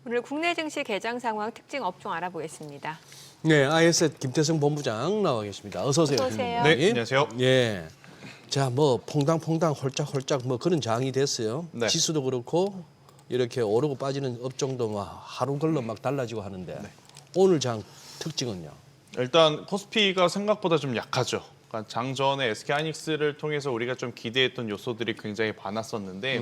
오늘 국내 증시 개장 상황 특징 업종 알아보겠습니다. 네, IS의 김태성 본부장 나와 계십니다. 어서 오세요. 어서 오세요. 김 본부장님. 네, 안녕하세요. 예. 자, 뭐 퐁당퐁당 홀짝홀짝 뭐 그런 장이 됐어요. 네. 지수도 그렇고 이렇게 오르고 빠지는 업종도 막 하루 걸러 막 달라지고 하는데 오늘 장 특징은요? 일단 코스피가 생각보다 좀 약하죠. 그러니까 장전에 SK하이닉스를 통해서 우리가 좀 기대했던 요소들이 굉장히 많았었는데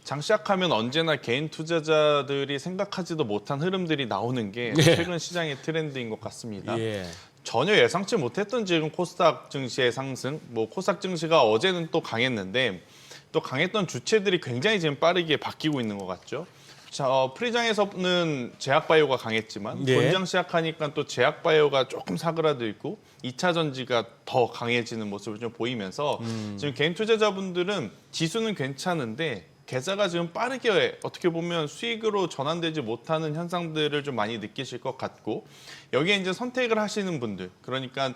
장 시작하면 언제나 개인 투자자들이 생각하지도 못한 흐름들이 나오는 게 네. 최근 시장의 트렌드인 것 같습니다. 예. 전혀 예상치 못했던 지금 코스닥 증시의 상승, 뭐 코스닥 증시가 어제는 또 강했는데 또 강했던 주체들이 굉장히 지금 빠르게 바뀌고 있는 것 같죠. 자, 프리장에서는 제약바이오가 강했지만 예. 본장 시작하니까 또 제약바이오가 조금 사그라들고 2차 전지가 더 강해지는 모습을 좀 보이면서 지금 개인 투자자분들은 지수는 괜찮은데 계좌가 지금 빠르게 어떻게 보면 수익으로 전환되지 못하는 현상들을 좀 많이 느끼실 것 같고 여기에 이제 선택을 하시는 분들 그러니까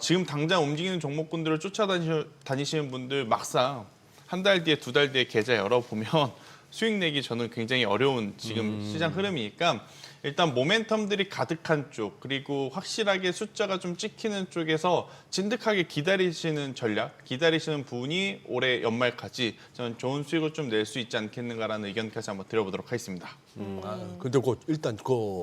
지금 당장 움직이는 종목군들을 쫓아다니시는 분들 막상 한 달 뒤에 두 달 뒤에 계좌 열어보면 수익 내기 저는 굉장히 어려운 지금 시장 흐름이니까 일단 모멘텀들이 가득한 쪽 그리고 확실하게 숫자가 좀 찍히는 쪽에서 진득하게 기다리시는 전략, 기다리시는 분이 올해 연말까지 저는 좋은 수익을 좀 낼 수 있지 않겠는가라는 의견까지 한번 드려보도록 하겠습니다. 근데 일단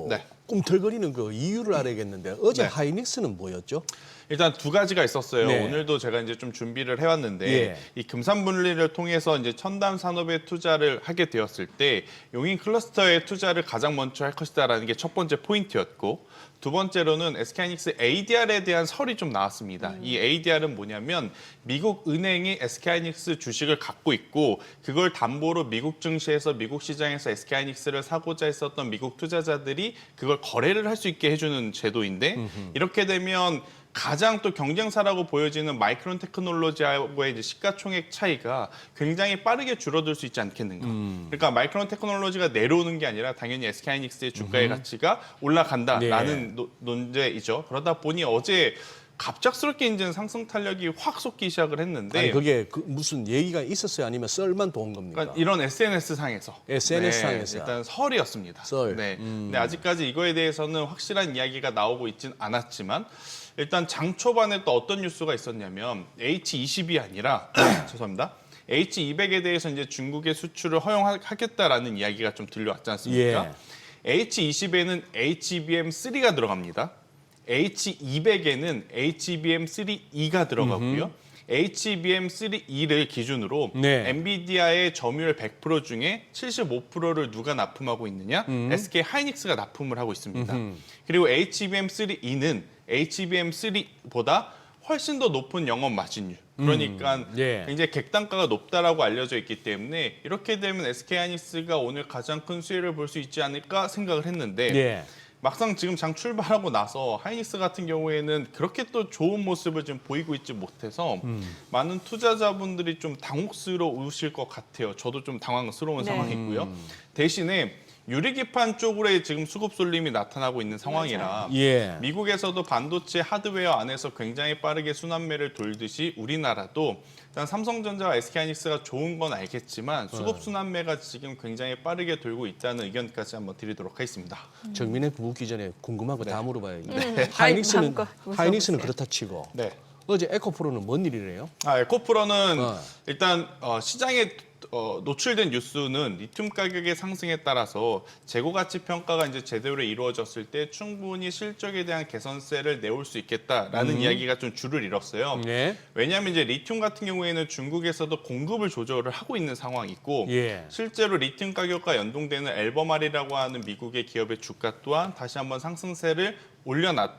네. 꿈틀거리는 그 이유를 알아야겠는데 어제 네. 하이닉스는 뭐였죠? 일단 두 가지가 있었어요. 네. 오늘도 제가 이제 좀 준비를 해왔는데 예. 이 금산분리를 통해서 이제 첨단 산업에 투자를 하게 되었을 때 용인 클러스터에 투자를 가장 먼저 할 것이다라는 게 첫 번째 포인트였고 두 번째로는 SK하이닉스 ADR에 대한 설이 좀 나왔습니다. 이 ADR은 뭐냐면 미국 은행이 SK하이닉스 주식을 갖고 있고 그걸 담보로 미국 증시에서 미국 시장에서 SK하이닉스를 사고자 했었던 미국 투자자들이 그걸 거래를 할 수 있게 해주는 제도인데 이렇게 되면 가장 또 경쟁사라고 보여지는 마이크론 테크놀로지하고의 이제 시가총액 차이가 굉장히 빠르게 줄어들 수 있지 않겠는가. 그러니까 마이크론 테크놀로지가 내려오는 게 아니라 당연히 SK하이닉스의 주가의 가치가 올라간다라는 논제이죠. 그러다 보니 어제 갑작스럽게 이제 상승 탄력이 확 솟기 시작을 했는데 아니 그게 무슨 얘기가 있었어요? 아니면 썰만 도운 겁니까? 그러니까 이런 SNS 상에서 SNS 상에서. 일단 설이었습니다. 썰. 네. 근데 아직까지 이거에 대해서는 확실한 이야기가 나오고 있진 않았지만 일단 장 초반에 또 어떤 뉴스가 있었냐면 H20이 아니라 죄송합니다. H200에 대해서 이제 중국의 수출을 허용하겠다라는 이야기가 좀 들려왔지 않습니까? H20에는 HBM3가 들어갑니다. H200에는 HBM3E가 들어가고요. HBM3E를 기준으로 네. 엔비디아의 점유율 100% 중에 75%를 누가 납품하고 있느냐? SK 하이닉스가 납품을 하고 있습니다. 그리고 HBM3E는 HBM3보다 훨씬 더 높은 영업 마진율. 그러니까 예. 굉장히 객단가가 높다라고 알려져 있기 때문에 이렇게 되면 SK 하이닉스가 오늘 가장 큰 수혜를 볼 수 있지 않을까 생각을 했는데 예. 막상 지금 장 출발하고 나서 하이닉스 같은 경우에는 그렇게 또 좋은 모습을 좀 보이고 있지 못해서 많은 투자자분들이 좀 당혹스러우실 것 같아요. 저도 좀 당황스러운 네. 상황이고요. 대신에 유리기판 쪽으로의 지금 수급 쏠림이 나타나고 있는 상황이라 예. 미국에서도 반도체 하드웨어 안에서 굉장히 빠르게 순환매를 돌듯이 우리나라도 일단 삼성전자와 SK하이닉스가 좋은 건 알겠지만 수급 순환매가 지금 굉장히 빠르게 돌고 있다는 의견까지 한번 드리도록 하겠습니다. 정민의 묻기 전에 궁금한 거 다 물어봐야겠네. 네. 하이닉스는 마음껏 하이닉스는 물어보세요. 그렇다 치고 네. 어제 에코프로는 뭔 일이래요? 에코프로는 어. 일단 시장에 노출된 뉴스는 리튬 가격의 상승에 따라서 재고 가치 평가가 이제 제대로 이루어졌을 때 충분히 실적에 대한 개선세를 내올 수 있겠다라는 이야기가 좀 줄을 이뤘어요. 네. 왜냐하면 이제 리튬 같은 경우에는 중국에서도 공급을 조절을 하고 있는 상황이고 예. 실제로 리튬 가격과 연동되는 엘버말이라고 하는 미국의 기업의 주가 또한 다시 한번 상승세를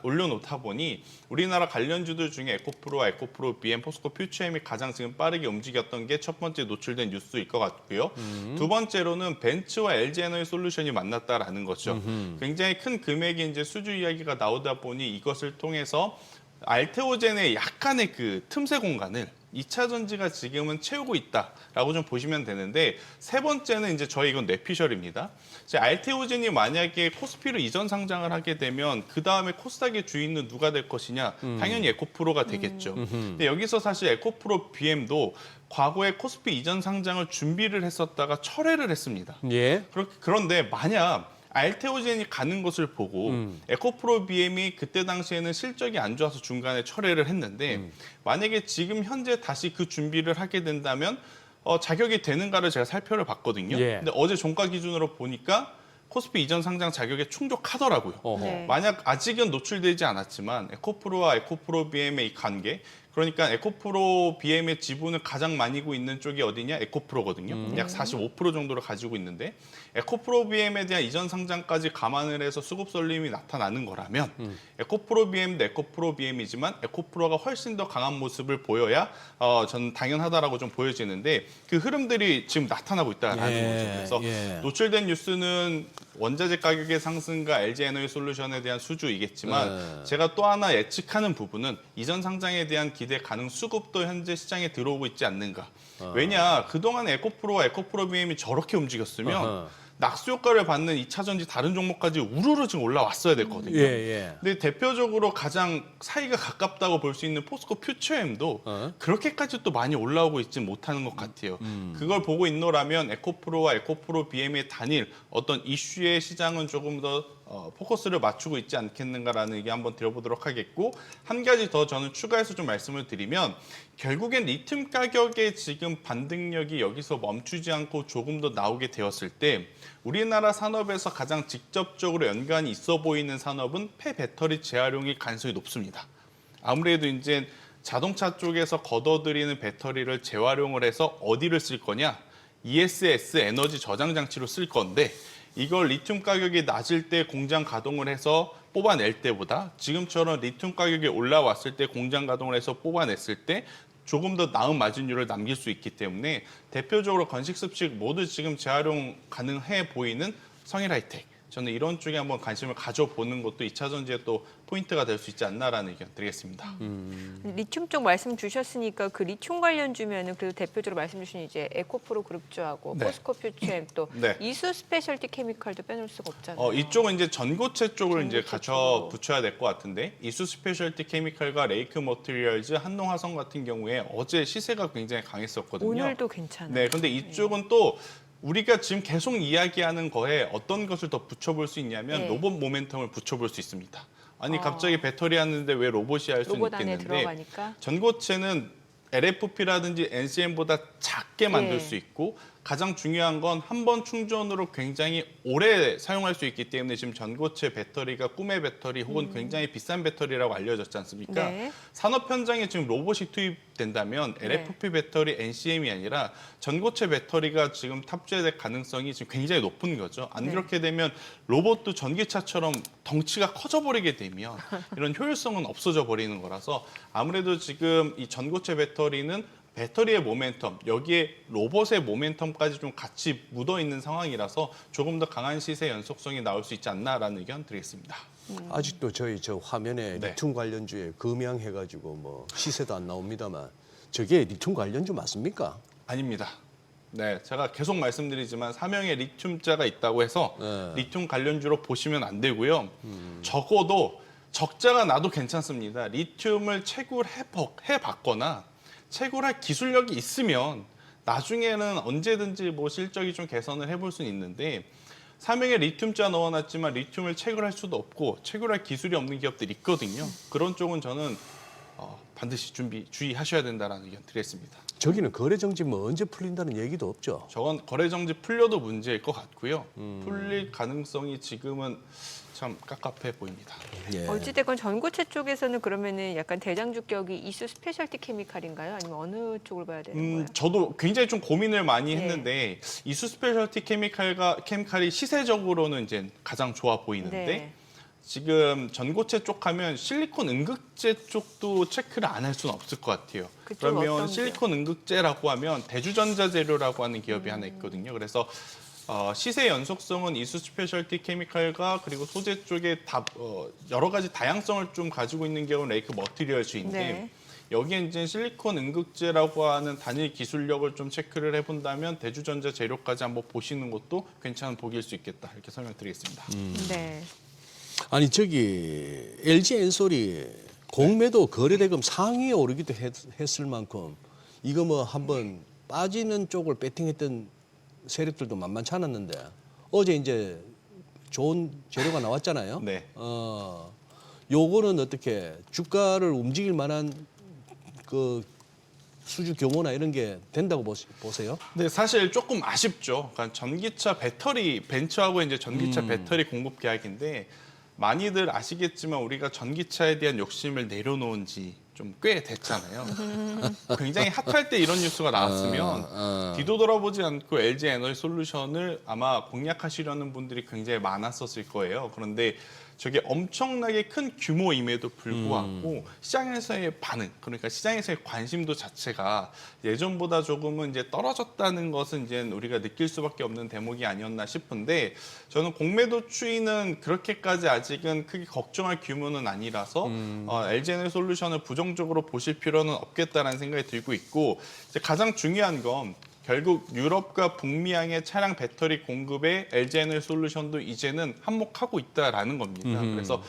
올려놓다 보니 우리나라 관련주들 중에 에코프로와 에코프로 BM, 포스코 퓨처엠이 가장 지금 빠르게 움직였던 게 첫 번째 노출된 뉴스일 것 같고요. 두 번째로는 벤츠와 LG 에너지 솔루션이 만났다라는 거죠. 굉장히 큰 금액의 이제 수주 이야기가 나오다 보니 이것을 통해서 알테오젠의 약간의 그 틈새 공간을 2차 전지가 지금은 채우고 있다라고 좀 보시면 되는데 세 번째는 이제 저희 이건 뇌피셜입니다. 이제 알테오젠이 만약에 코스피로 이전 상장을 하게 되면 그 다음에 코스닥의 주인은 누가 될 것이냐? 당연히 에코프로가 되겠죠. 근데 여기서 사실 에코프로 BM도 과거에 코스피 이전 상장을 준비를 했었다가 철회를 했습니다. 예. 그런데 만약 알테오젠이 가는 것을 보고 에코프로 BM이 그때 당시에는 실적이 안 좋아서 중간에 철회를 했는데 만약에 지금 현재 다시 그 준비를 하게 된다면 자격이 되는가를 제가 살펴를 봤거든요. 예. 근데 어제 종가 기준으로 보니까 코스피 이전 상장 자격에 충족하더라고요. 어허. 네. 만약 아직은 노출되지 않았지만 에코프로와 에코프로 BM의 이 관계, 그러니까 에코프로 BM의 지분을 가장 많이 고 있는 쪽이 어디냐? 에코프로거든요. 약 45% 정도를 가지고 있는데 에코프로 BM에 대한 이전 상장까지 감안을 해서 수급 쏠림이 나타나는 거라면 에코프로 BM도 에코프로 BM이지만 에코프로가 훨씬 더 강한 모습을 보여야 저는 당연하다라고 좀 보여지는데 그 흐름들이 지금 나타나고 있다라는 거죠. 그래서 노출된 뉴스는 원자재 가격의 상승과 LG 에너지 솔루션에 대한 수주이겠지만 제가 또 하나 예측하는 부분은 이전 상장에 대한 기대 가능 수급도 현재 시장에 들어오고 있지 않는가. 왜냐 그동안 에코프로와 에코프로 BM이 저렇게 움직였으면 낙수 효과를 받는 2차 전지 다른 종목까지 우르르 지금 올라왔어야 됐거든요. 근데 대표적으로 가장 사이가 가깝다고 볼 수 있는 포스코 퓨처엠도 그렇게까지 또 많이 올라오고 있지 못하는 것 같아요. 그걸 보고 있노라면 에코프로와 에코프로 BM의 단일 어떤 이슈의 시장은 조금 더 포커스를 맞추고 있지 않겠는가라는 얘기 한번 드려보도록 하겠고 한 가지 더 저는 추가해서 좀 말씀을 드리면 결국엔 리튬 가격의 지금 반등력이 여기서 멈추지 않고 조금 더 나오게 되었을 때 우리나라 산업에서 가장 직접적으로 연관이 있어 보이는 산업은 폐배터리 재활용일 가능성이 높습니다. 아무래도 이제 자동차 쪽에서 걷어들이는 배터리를 재활용을 해서 어디를 쓸 거냐? ESS 에너지 저장 장치로 쓸 건데 이걸 리튬 가격이 낮을 때 공장 가동을 해서 뽑아낼 때보다 지금처럼 리튬 가격이 올라왔을 때 공장 가동을 해서 뽑아냈을 때 조금 더 나은 마진율을 남길 수 있기 때문에 대표적으로 건식 습식 모두 지금 재활용 가능해 보이는 성일 하이텍. 저는 이런 쪽에 한번 관심을 가져보는 것도 2차 전지의 또 포인트가 될 수 있지 않나라는 의견 드리겠습니다. 리튬 쪽 말씀 주셨으니까 그 리튬 관련주면은 그래도 대표적으로 말씀 주신 이제 에코프로 그룹주하고 네. 포스코 퓨처엠 또 네. 이수 스페셜티 케미칼도 빼놓을 수가 없잖아요. 이쪽은 이제 전고체 쪽을 이제 전고체 갖춰 쪽으로. 붙여야 될 것 같은데 이수 스페셜티 케미칼과 레이크 머티리얼즈, 한농화성 같은 경우에 어제 시세가 굉장히 강했었거든요. 오늘도 괜찮아요. 네, 근데 이쪽은 또 우리가 지금 계속 이야기하는 거에 어떤 것을 더 붙여볼 수 있냐면 네. 로봇 모멘텀을 붙여볼 수 있습니다. 아니 갑자기 배터리 하는데 왜 로봇이 할 수는 로봇 안에 있겠는데 들어가니까. 전고체는 LFP라든지 NCM보다 작게 만들 네. 수 있고 가장 중요한 건 한 번 충전으로 굉장히 오래 사용할 수 있기 때문에 지금 전고체 배터리가 꿈의 배터리 혹은 굉장히 비싼 배터리라고 알려졌지 않습니까? 네. 산업 현장에 지금 로봇이 투입된다면 LFP 배터리 NCM이 아니라 전고체 배터리가 지금 탑재될 가능성이 지금 굉장히 높은 거죠. 안 네. 그렇게 되면 로봇도 전기차처럼 덩치가 커져버리게 되면 이런 효율성은 없어져 버리는 거라서 아무래도 지금 이 전고체 배터리는 배터리의 모멘텀, 여기에 로봇의 모멘텀까지 좀 같이 묻어 있는 상황이라서 조금 더 강한 시세 연속성이 나올 수 있지 않나라는 의견 드리겠습니다. 아직도 저희 저 화면에 네. 리튬 관련주에 금양해가지고 뭐 시세도 안 나옵니다만 저게 리튬 관련주 맞습니까? 아닙니다. 네, 제가 계속 말씀드리지만 사명에 리튬자가 있다고 해서 네. 리튬 관련주로 보시면 안 되고요. 적어도 적자가 나도 괜찮습니다. 리튬을 채굴해봤거나 채굴할 기술력이 있으면 나중에는 언제든지 뭐 실적이 좀 개선을 해볼 수는 있는데 사명에 리튬자 넣어놨지만 리튬을 채굴할 수도 없고 채굴할 기술이 없는 기업들이 있거든요. 그런 쪽은 저는 반드시 주의하셔야 된다는 의견 드리겠습니다. 저기는 거래 정지 뭐 언제 풀린다는 얘기도 없죠. 저건 거래 정지 풀려도 문제일 것 같고요. 풀릴 가능성이 지금은 참 깝깝해 보입니다. 예. 어찌됐건 전고체 쪽에서는 그러면은 약간 대장주격이 이수 스페셜티 케미칼인가요? 아니면 어느 쪽을 봐야 되는 거예요? 저도 굉장히 좀 고민을 많이 네. 했는데 이수 스페셜티 케미칼이 시세적으로는 이제 가장 좋아 보이는데 네. 지금 전고체 쪽 하면 실리콘 음극재 쪽도 체크를 안 할 수는 없을 것 같아요. 그쪽은 그러면 어떤 실리콘 음극재라고 하면 대주전자재료라고 하는 기업이 하나 있거든요. 그래서 시세 연속성은 이수 스페셜티 케미칼과 그리고 소재 쪽에 여러 가지 다양성을 좀 가지고 있는 기업은 레이크 머티리얼즈인데 네. 여기에 이제 실리콘 음극재라고 하는 단일 기술력을 좀 체크를 해본다면 대주전자 재료까지 한번 보시는 것도 괜찮은 보기일 수 있겠다 이렇게 설명드리겠습니다. 네. 아니 저기 LG 엔솔이 공매도 거래대금 상위에 오르기도 했을 만큼 이거 뭐 한번 빠지는 쪽을 배팅했던 세력들도 만만치 않았는데 어제 이제 좋은 재료가 나왔잖아요. 네. 요거는 어떻게 주가를 움직일 만한 그 수주 규모나 이런 게 된다고 보세요? 네, 사실 조금 아쉽죠. 그러니까 전기차 배터리 벤처하고 이제 전기차 배터리 공급 계약인데 많이들 아시겠지만 우리가 전기차에 대한 욕심을 내려놓은 지 좀 꽤 됐잖아요. 굉장히 핫할 때 이런 뉴스가 나왔으면 뒤도 돌아보지 않고 LG 에너지 솔루션을 아마 공략하시려는 분들이 굉장히 많았었을 거예요. 그런데 저게 엄청나게 큰 규모임에도 불구하고 시장에서의 반응, 그러니까 시장에서의 관심도 자체가 예전보다 조금은 이제 떨어졌다는 것은 이제 우리가 느낄 수밖에 없는 대목이 아니었나 싶은데 저는 공매도 추이는 그렇게까지 아직은 크게 걱정할 규모는 아니라서 LG 에너지 솔루션을 부정적으로 보실 필요는 없겠다라는 생각이 들고 있고 이제 가장 중요한 건 결국 유럽과 북미향의 차량 배터리 공급에 LG 에너지 솔루션도 이제는 한몫하고 있다라는 겁니다. 그래서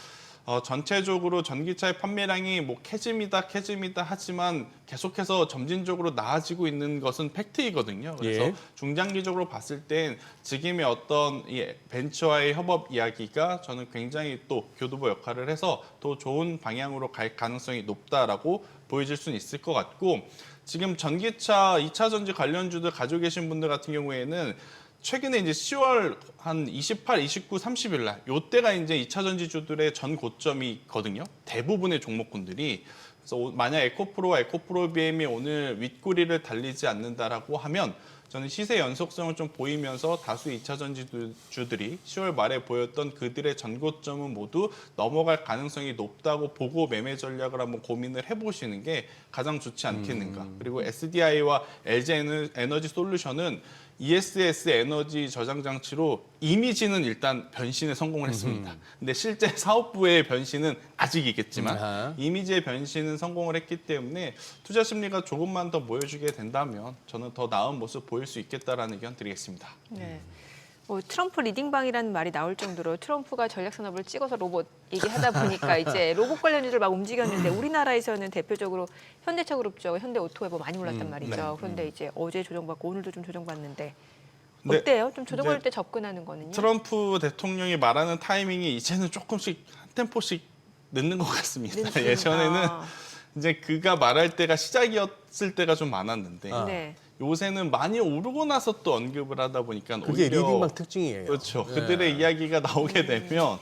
전체적으로 전기차의 판매량이 뭐 캐즘이다 하지만 계속해서 점진적으로 나아지고 있는 것은 팩트이거든요. 그래서 예. 중장기적으로 봤을 땐 지금의 어떤 이 벤처와의 협업 이야기가 저는 굉장히 또 교두보 역할을 해서 더 좋은 방향으로 갈 가능성이 높다라고 보여질 수는 있을 것 같고 지금 전기차 2차 전지 관련주들 가지고 계신 분들 같은 경우에는 최근에 이제 10월 한 28, 29, 30일 날 요때가 이제 2차 전지주들의 전 고점이거든요. 대부분의 종목군들이. 그래서 만약 에코프로와 에코프로비엠이 오늘 윗꼬리를 달리지 않는다라고 하면 저는 시세 연속성을 좀 보이면서 다수 2차 전지주들이 10월 말에 보였던 그들의 전고점은 모두 넘어갈 가능성이 높다고 보고 매매 전략을 한번 고민을 해보시는 게 가장 좋지 않겠는가. 그리고 SDI와 LG 에너지 솔루션은 ESS 에너지 저장 장치로 이미지는 일단 변신에 성공을 했습니다. 근데 실제 사업부의 변신은 아직이겠지만 이미지의 변신은 성공을 했기 때문에 투자 심리가 조금만 더 모여주게 된다면 저는 더 나은 모습 보일 수 있겠다라는 의견 드리겠습니다. 네. 뭐 트럼프 리딩방이라는 말이 나올 정도로 트럼프가 전략산업을 찍어서 로봇 얘기하다 보니까 이제 로봇 관련주들 막 움직였는데 우리나라에서는 대표적으로 현대차그룹 쪽 현대오토웨버 많이 올랐단 말이죠. 그런데 이제 어제 조정받고 오늘도 좀 조정받는데 어때요? 좀 조정받을 때 접근하는 거는요? 트럼프 대통령이 말하는 타이밍이 이제는 조금씩 한 템포씩 늦는 것 같습니다. 예전에는 이제 그가 말할 때가 시작이었을 때가 좀 많았는데 네. 요새는 많이 오르고 나서 또 언급을 하다 보니까 그게 오히려 리딩방 특징이에요. 그렇죠. 예. 그들의 이야기가 나오게 되면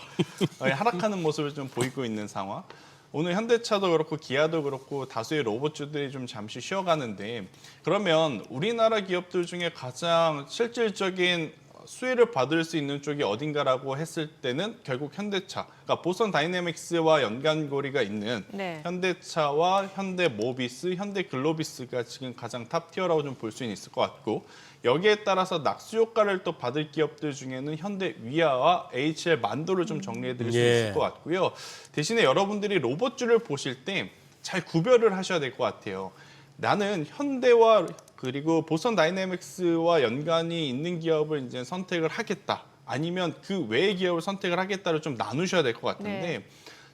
하락하는 모습을 좀 보이고 있는 상황. 오늘 현대차도 그렇고 기아도 그렇고 다수의 로봇주들이 좀 잠시 쉬어가는데 그러면 우리나라 기업들 중에 가장 실질적인 수혜를 받을 수 있는 쪽이 어딘가라고 했을 때는 결국 현대차, 그러니까 보선 다이내믹스와 연관고리가 있는 네. 현대차와 현대모비스, 현대글로비스가 지금 가장 탑티어라고 좀 볼 수 있을 것 같고 여기에 따라서 낙수 효과를 또 받을 기업들 중에는 현대위아와 HL 만도를 좀 정리해드릴 수 있을 것 같고요. 대신에 여러분들이 로봇주를 보실 때 잘 구별을 하셔야 될 것 같아요. 나는 현대와 그리고 보선 다이내믹스와 연관이 있는 기업을 이제 선택을 하겠다. 아니면 그 외의 기업을 선택을 하겠다를 좀 나누셔야 될 것 같은데 네.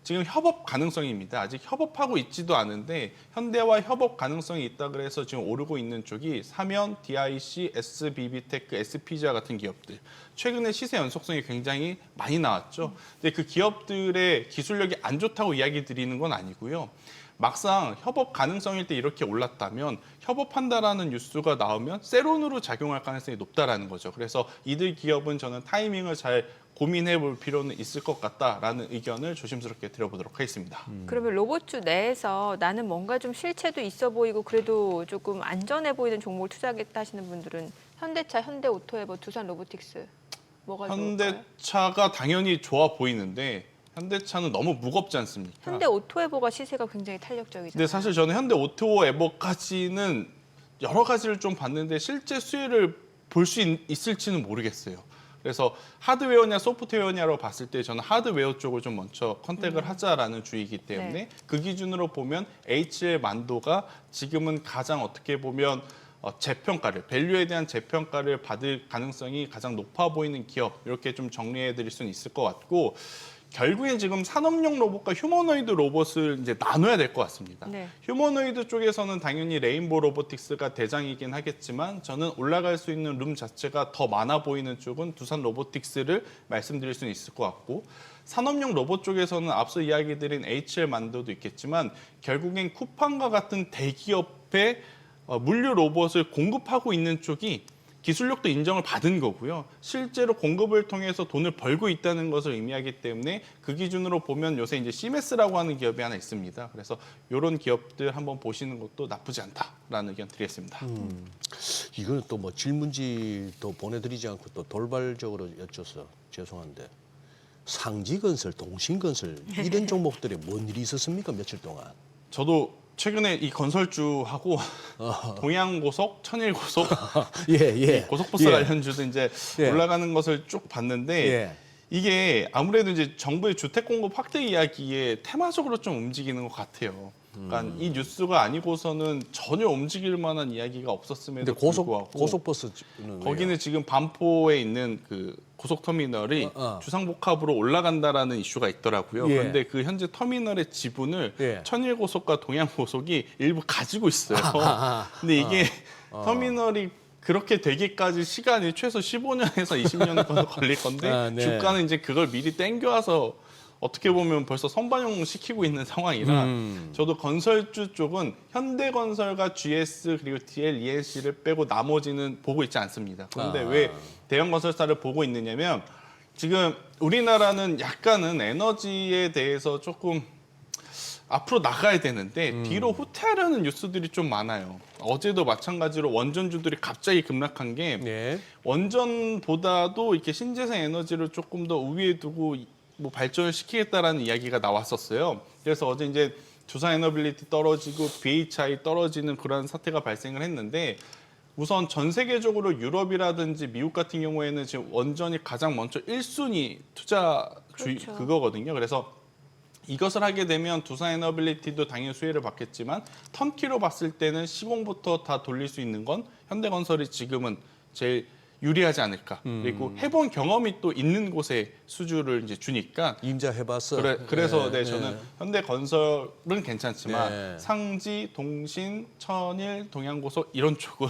지금 협업 가능성입니다. 아직 협업하고 있지도 않은데 현대와 협업 가능성이 있다 그래서 지금 오르고 있는 쪽이 사면, DIC, SBB테크, SPGA 같은 기업들. 최근에 시세 연속성이 굉장히 많이 나왔죠. 근데 그 기업들의 기술력이 안 좋다고 이야기 드리는 건 아니고요. 막상 협업 가능성일 때 이렇게 올랐다면 협업한다라는 뉴스가 나오면 세론으로 작용할 가능성이 높다라는 거죠. 그래서 이들 기업은 저는 타이밍을 잘 고민해 볼 필요는 있을 것 같다라는 의견을 조심스럽게 드려보도록 하겠습니다. 그러면 로봇주 내에서 나는 뭔가 좀 실체도 있어 보이고 그래도 조금 안전해 보이는 종목을 투자하겠다 하시는 분들은 현대차, 현대오토웨버, 두산 로보틱스 뭐가 좋을까요? 현대차가 당연히 좋아 보이는데 현대차는 너무 무겁지 않습니까? 현대오토웨버가 시세가 굉장히 탄력적이잖아요. 근데 사실 저는 현대오토에버까지는 여러 가지를 좀 봤는데 실제 수혜를 볼 수 있을지는 모르겠어요. 그래서 하드웨어냐 소프트웨어냐로 봤을 때 저는 하드웨어 쪽을 좀 먼저 컨택을 하자라는 주의이기 때문에 네. 그 기준으로 보면 HL 만도가 지금은 가장 어떻게 보면 재평가를, 밸류에 대한 재평가를 받을 가능성이 가장 높아 보이는 기업, 이렇게 좀 정리해 드릴 수는 있을 것 같고, 결국엔 지금 산업용 로봇과 휴머노이드 로봇을 이제 나눠야 될 것 같습니다. 네. 휴머노이드 쪽에서는 당연히 레인보우 로보틱스가 대장이긴 하겠지만, 저는 올라갈 수 있는 룸 자체가 더 많아 보이는 쪽은 두산 로보틱스를 말씀드릴 수는 있을 것 같고, 산업용 로봇 쪽에서는 앞서 이야기드린 HL 만도도 있겠지만, 결국엔 쿠팡과 같은 대기업의 물류 로봇을 공급하고 있는 쪽이 기술력도 인정을 받은 거고요. 실제로 공급을 통해서 돈을 벌고 있다는 것을 의미하기 때문에 그 기준으로 보면 요새 이제 시메스라고 하는 기업이 하나 있습니다. 그래서 이런 기업들 한번 보시는 것도 나쁘지 않다라는 의견 드리겠습니다. 이거는 또 뭐 질문지도 보내드리지 않고 또 돌발적으로 여쭤서 죄송한데 상지건설, 동신건설 이런 종목들에 뭔 일이 있었습니까? 며칠 동안. 저도 최근에 이 건설주하고 동양고속, 천일고속, 예. 고속버스 예. 관련주도 이제 예. 올라가는 것을 쭉 봤는데 예. 이게 아무래도 이제 정부의 주택 공급 확대 이야기에 테마적으로 좀 움직이는 것 같아요. 그러니까 이 뉴스가 아니고서는 전혀 움직일 만한 이야기가 없었음에도 근데 불구하고 고속버스는 거기는 지금 반포에 있는 그 고속터미널이 주상복합으로 올라간다라는 이슈가 있더라고요. 예. 그런데 그 현재 터미널의 지분을 예. 천일고속과 동양고속이 일부 가지고 있어요. 근데 이게 터미널이 그렇게 되기까지 시간이 최소 15년에서 20년 정도 걸릴 건데 네. 주가는 이제 그걸 미리 땡겨와서 어떻게 보면 벌써 선반영 시키고 있는 상황이라 저도 건설주 쪽은 현대건설과 GS 그리고 DL, ENC를 빼고 나머지는 보고 있지 않습니다. 그런데 왜 대형 건설사를 보고 있느냐면 지금 우리나라는 약간은 에너지에 대해서 조금 앞으로 나가야 되는데 뒤로 후퇴하려는 뉴스들이 좀 많아요. 어제도 마찬가지로 원전주들이 갑자기 급락한 게 예. 원전보다도 이렇게 신재생 에너지를 조금 더 우위에 두고 뭐 발전을 시키겠다라는 이야기가 나왔었어요. 그래서 어제 이제 두산 에너빌리티 떨어지고 BHI 떨어지는 그런 사태가 발생을 했는데 우선 전 세계적으로 유럽이라든지 미국 같은 경우에는 지금 원전이 가장 먼저 1순위 투자 그렇죠. 그거거든요. 그래서 이것을 하게 되면 두산 에너빌리티도 당연히 수혜를 받겠지만 턴키로 봤을 때는 시공부터 다 돌릴 수 있는 건 현대건설이 지금은 제일 유리하지 않을까. 그리고 해본 경험이 또 있는 곳에 수주를 이제 주니까 임자해봤어. 그래서 네, 저는 현대건설은 괜찮지만 네. 상지, 동신, 천일, 동양고속 이런 쪽은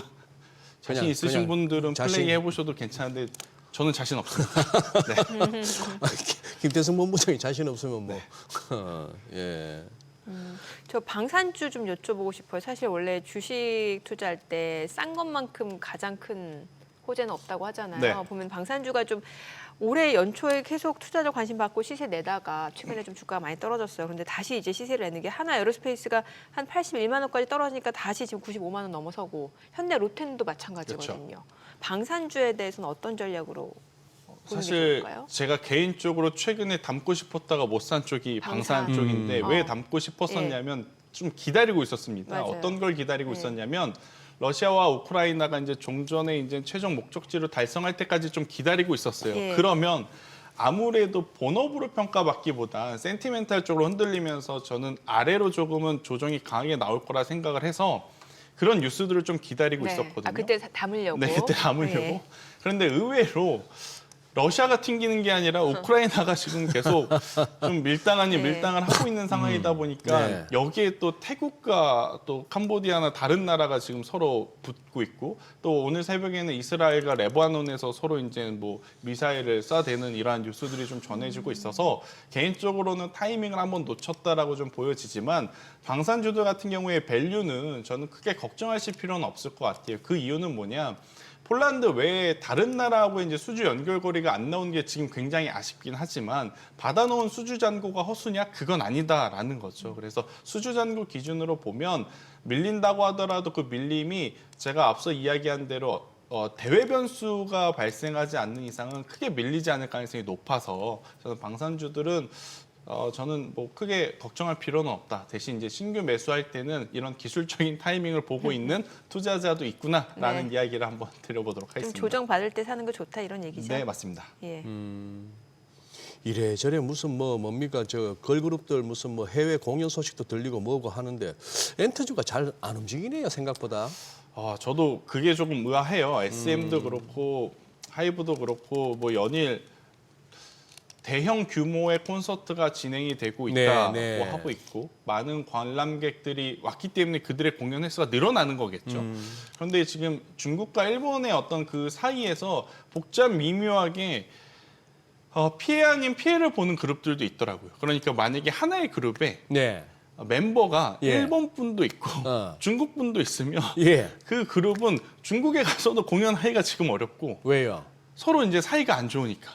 자신 그냥- 있으신 그냥 분들은 자신- 플레이 해보셔도 괜찮은데 저는 자신 없습니다. 네. 김태성 본부장이 자신 없으면 뭐 예. 저 방산주 좀 여쭤보고 싶어요. 사실 원래 주식 투자할 때 싼 것만큼 가장 큰 호재는 없다고 하잖아요. 네. 보면 방산주가 좀 올해 연초에 계속 투자자 관심 받고 시세 내다가 최근에 좀 주가가 많이 떨어졌어요. 그런데 다시 이제 시세를 내는 게 하나 에어로스페이스가 한 81만 원까지 떨어지니까 다시 지금 95만 원 넘어서고 현대 로텐도 마찬가지거든요. 방산주에 대해서는 어떤 전략으로 보는 게 사실 좋을까요? 제가 개인적으로 최근에 담고 싶었다가 못 산 쪽이 방산 방산. 쪽인데 왜 담고 싶었었냐면 좀 기다리고 있었습니다. 맞아요. 어떤 걸 기다리고 네. 있었냐면 러시아와 우크라이나가 이제 종전의 이제 최종 목적지를 달성할 때까지 좀 기다리고 있었어요. 예. 그러면 아무래도 본업으로 평가받기보다 센티멘탈 쪽으로 흔들리면서 저는 아래로 조금은 조정이 강하게 나올 거라 생각을 해서 그런 뉴스들을 좀 기다리고 네. 있었거든요. 아, 그때 담으려고. 네, 그때 담으려고. 네. 그런데 의외로 러시아가 튕기는 게 아니라 우크라이나가 지금 계속 좀 밀당 아닌 네. 밀당을 하고 있는 상황이다 보니까 네. 여기에 또 태국과 또 캄보디아나 다른 나라가 지금 서로 붙고 있고 또 오늘 새벽에는 이스라엘과 레바논에서 서로 이제 뭐 미사일을 쏴대는 이러한 뉴스들이 좀 전해지고 있어서 개인적으로는 타이밍을 한번 놓쳤다라고 좀 보여지지만 방산주들 같은 경우에 밸류는 저는 크게 걱정하실 필요는 없을 것 같아요. 그 이유는 뭐냐? 폴란드 외에 다른 나라하고 이제 수주 연결고리가 안 나오는 게 지금 굉장히 아쉽긴 하지만 받아놓은 수주 잔고가 허수냐? 그건 아니다라는 거죠. 그래서 수주 잔고 기준으로 보면 밀린다고 하더라도 그 밀림이 제가 앞서 이야기한 대로 대외 변수가 발생하지 않는 이상은 크게 밀리지 않을 가능성이 높아서 저는 방산주들은 저는 뭐 크게 걱정할 필요는 없다. 대신 이제 신규 매수할 때는 이런 기술적인 타이밍을 보고 있는 투자자도 있구나라는 네. 이야기를 한번 드려보도록 좀 하겠습니다. 조정 받을 때 사는 거 좋다 이런 얘기죠. 네, 맞습니다. 예. 이래저래 무슨 뭡니까 저 걸그룹들 무슨 뭐 해외 공연 소식도 들리고 뭐고 하는데 엔터주가 잘 안 움직이네요 생각보다. 저도 그게 조금 의아해요. SM도 그렇고 하이브도 그렇고 뭐 연일 대형 규모의 콘서트가 진행이 되고 있다고 하고 있고 많은 관람객들이 왔기 때문에 그들의 공연 횟수가 늘어나는 거겠죠. 그런데 지금 중국과 일본의 어떤 그 사이에서 복잡 미묘하게 피해 아닌 피해를 보는 그룹들도 있더라고요. 그러니까 만약에 하나의 그룹에 네. 멤버가 예. 일본 분도 있고 중국 분도 있으면 예. 그 그룹은 중국에 가서도 공연하기가 지금 어렵고 왜요? 서로 이제 사이가 안 좋으니까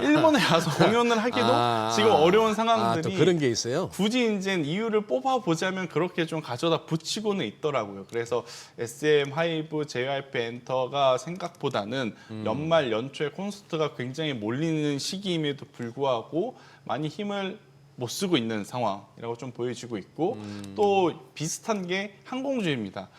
일본에 가서 공연을 하기도 지금 어려운 상황들이 또 그런 게 있어요. 굳이 이제 이유를 뽑아보자면 그렇게 좀 가져다 붙이고는 있더라고요. 그래서 SM, 하이브, JYP 엔터가 생각보다는 연말 연초에 콘서트가 굉장히 몰리는 시기임에도 불구하고 많이 힘을 못 쓰고 있는 상황이라고 좀 보여지고 있고 또 비슷한 게 항공주입니다.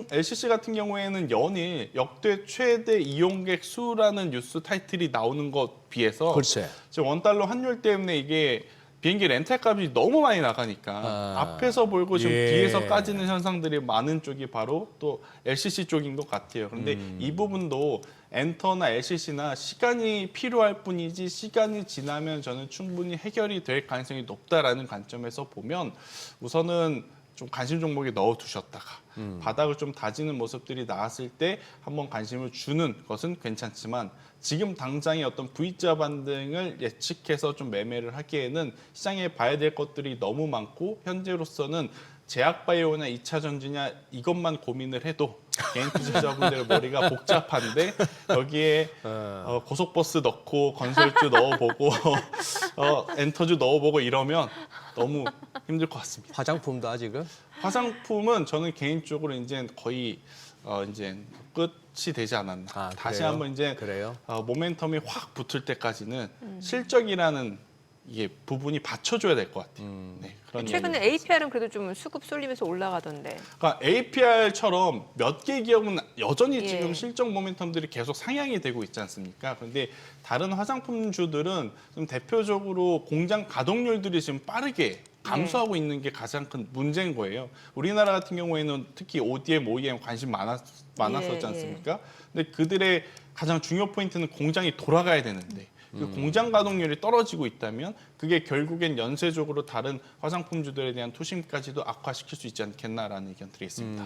LCC 같은 경우에는 연일 역대 최대 이용객 수라는 뉴스 타이틀이 나오는 것 비해서 글쎄. 지금 원달러 환율 때문에 이게 비행기 렌탈값이 너무 많이 나가니까 앞에서 몰고 지금 뒤에서 까지는 현상들이 많은 쪽이 바로 또 LCC 쪽인 것 같아요. 그런데 이 부분도 엔터나 LCC나 시간이 필요할 뿐이지 시간이 지나면 저는 충분히 해결이 될 가능성이 높다라는 관점에서 보면 우선은 좀 관심 종목에 넣어두셨다가 바닥을 좀 다지는 모습들이 나왔을 때 한번 관심을 주는 것은 괜찮지만 지금 당장의 어떤 V자 반등을 예측해서 좀 매매를 하기에는 시장에 봐야 될 것들이 너무 많고 현재로서는 제약바이오나 2차 전지냐 이것만 고민을 해도 개인 투자자분들의 머리가 복잡한데 여기에 고속버스 넣고 건설주 넣어보고 엔터주 넣어보고 이러면 너무 힘들 것 같습니다. 화장품도 아직은? 화장품은 저는 개인적으로 이제 거의 이제 끝이 되지 않았나. 다시 그래요? 한번 이제 그래요? 모멘텀이 확 붙을 때까지는 실적이라는 이게 부분이 받쳐줘야 될 것 같아요. 네, 그런 최근에 이야기가 있습니다. APR은 그래도 좀 수급 쏠리면서 올라가던데. 그러니까 APR처럼 몇 개 기업은 여전히 예. 지금 실적 모멘텀들이 계속 상향이 되고 있지 않습니까? 그런데 다른 화장품주들은 좀 대표적으로 공장 가동률들이 지금 빠르게 감소하고 있는 게 가장 큰 문제인 거예요. 우리나라 같은 경우에는 특히 ODM, OEM 관심 많았었지 예. 않습니까? 근데 그들의 가장 중요 포인트는 공장이 돌아가야 되는데 그 공장 가동률이 떨어지고 있다면 그게 결국엔 연쇄적으로 다른 화장품주들에 대한 투심까지도 악화시킬 수 있지 않겠나라는 의견 드리겠습니다.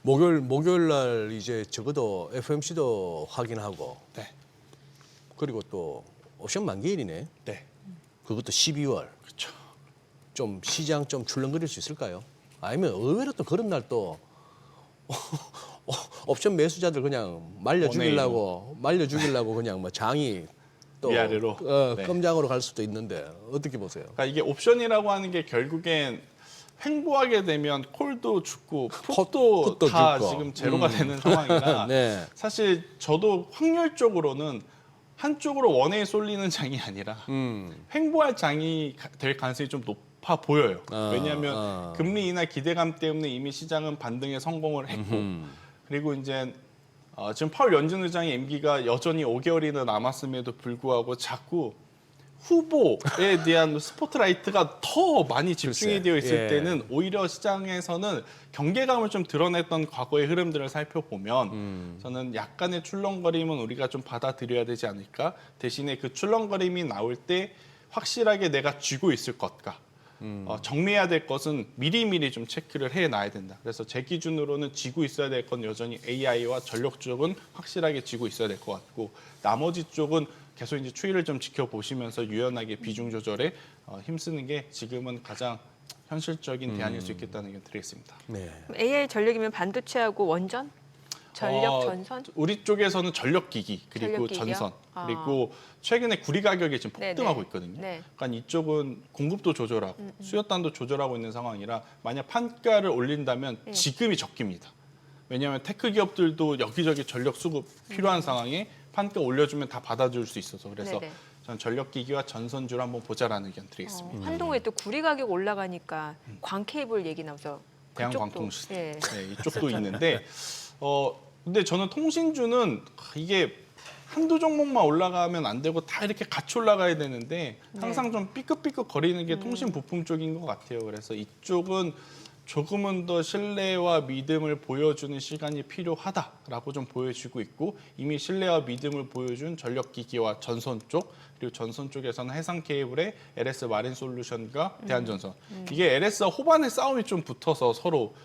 목요일 날 이제 적어도 FMC도 확인하고 네. 그리고 또 옵션 만기일이네. 네. 그것도 12월. 그렇죠. 좀 시장 좀 출렁거릴 수 있을까요? 아니면 의외로 또 그런 날 또 옵션 매수자들 그냥 말려 죽이려고 그냥 뭐 장이 또 위아래로. 네. 껌장으로 갈 수도 있는데 어떻게 보세요? 그러니까 이게 옵션이라고 하는 게 결국엔 횡보하게 되면 콜도 죽고 풋도 풋도 다 죽고. 지금 제로가 되는 상황이라 네. 사실 저도 확률적으로는 한쪽으로 원에 쏠리는 장이 아니라 횡보할 장이 될 가능성이 좀 높아 보여요. 왜냐하면 금리 인하 기대감 때문에 이미 시장은 반등에 성공을 했고 그리고 이제 지금 파월 연준 의장의 임기가 여전히 5개월이나 남았음에도 불구하고 자꾸 후보에 대한 스포트라이트가 더 많이 집중이 글쎄, 되어 있을 예. 때는 오히려 시장에서는 경계감을 좀 드러냈던 과거의 흐름들을 살펴보면 저는 약간의 출렁거림은 우리가 좀 받아들여야 되지 않을까. 대신에 그 출렁거림이 나올 때 확실하게 내가 쥐고 있을 것과 정리해야 될 것은 미리미리 좀 체크를 해놔야 된다. 그래서 제 기준으로는 쥐고 있어야 될 건 여전히 AI와 전력 쪽은 확실하게 쥐고 있어야 될 것 같고 나머지 쪽은 계속 이제 추이를 좀 지켜보시면서 유연하게 비중 조절에 힘쓰는 게 지금은 가장 현실적인 대안일 수 있겠다는 의견 드리겠습니다. 네. AI 전력이면 반도체하고 원전? 전력 전선? 우리 쪽에서는 전력기기 그리고 전력기기요? 전선 아. 그리고 최근에 구리 가격이 지금 네네. 폭등하고 있거든요. 네. 그러니까 이쪽은 공급도 조절하고 수요단도 조절하고 있는 상황이라 만약 판가를 올린다면 네. 지금이 적기입니다. 왜냐하면 테크 기업들도 여기저기 전력 수급 필요한 상황에 판가 올려주면 다 받아줄 수 있어서 그래서 네네. 저는 전력기기와 전선주를 한번 보자라는 의견 드리겠습니다. 한동훈에 또 구리 가격 올라가니까 광 케이블 얘기 나와서 대한광통신 예. 네, 이쪽도 있는데 근데 저는 통신주는 이게 한두 종목만 올라가면 안 되고 다 이렇게 같이 올라가야 되는데 항상 좀 삐끗삐끗 거리는 게 통신 부품 쪽인 것 같아요. 그래서 이쪽은 조금은 더 신뢰와 믿음을 보여주는 시간이 필요하다라고 좀 보여지고 있고 이미 신뢰와 믿음을 보여준 전력기기와 전선 쪽 그리고 전선 쪽에서는 해상 케이블의 LS 마린 솔루션과 대한전선 이게 LS와 호반의 싸움이 좀 붙어서 서로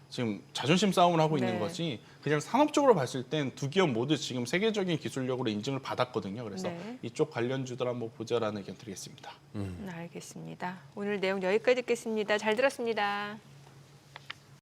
지금 자존심 싸움을 하고 네. 있는 거지 그냥 산업적으로 봤을 땐 두 기업 모두 지금 세계적인 기술력으로 인증을 받았거든요. 그래서 네. 이쪽 관련주들 한번 보자라는 의견 드리겠습니다. 알겠습니다. 오늘 내용 여기까지 듣겠습니다. 잘 들었습니다.